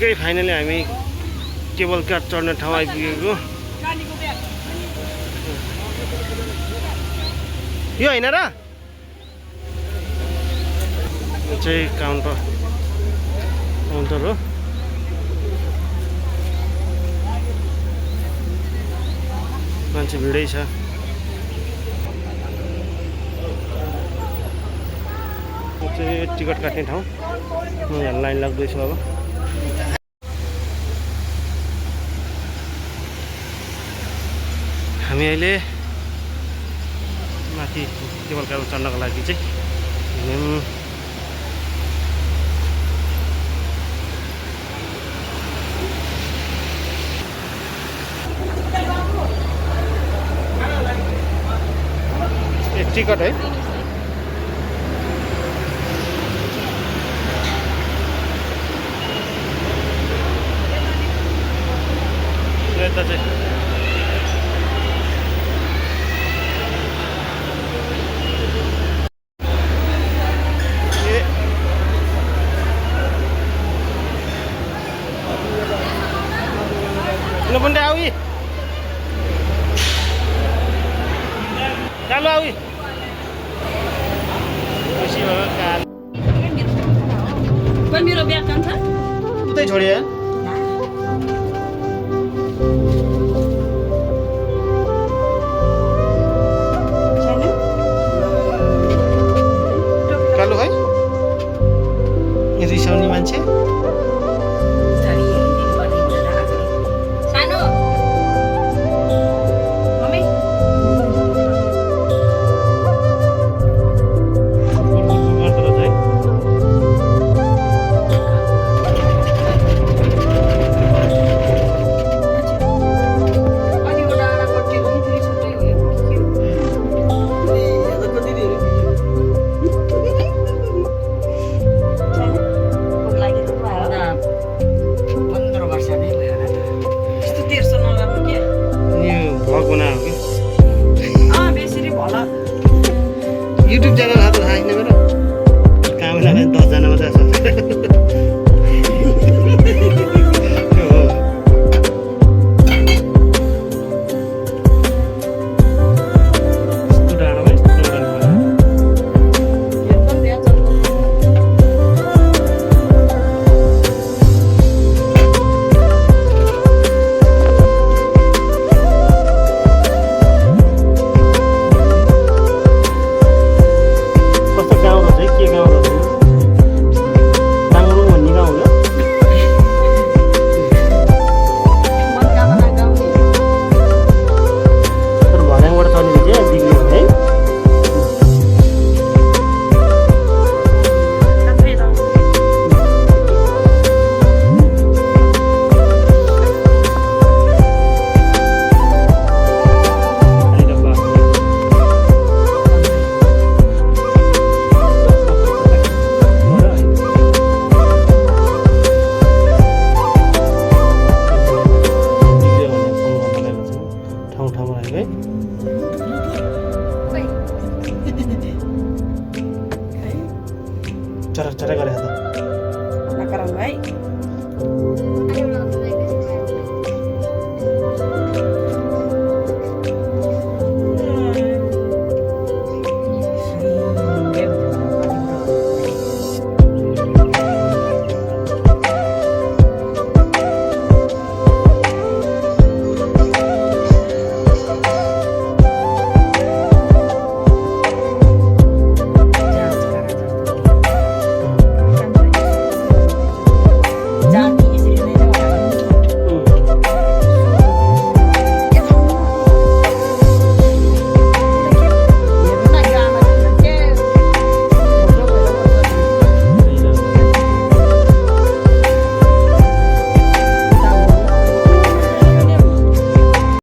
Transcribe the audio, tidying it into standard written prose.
ठिक्कै फाइनली हामी cable car चढ्ने ठाउँ आइपुगेको। यो होइन र यो चाहिँ काउन्टर हो। मान्छे भिडै छ। यो चाहिँ टिकट काट्ने ठाउँ। म यहाँ लाइन लाग्दैछु अब। हामी अहिले माथि केबल कारमा चढ्नको लागि चाहिँ हिँड्यौँ। टिकट है यता चाहिँ बन्डे आऊ चालू आऊ मेरो ब्याग कान्छ उतै छोडिया कालु है रिसाउने मान्छे युट्युब च्यानल हात थाहा छैन मेरो काम लाग्यो 10 जना मात्रै छ चरा चरा गरे त नकराउनु है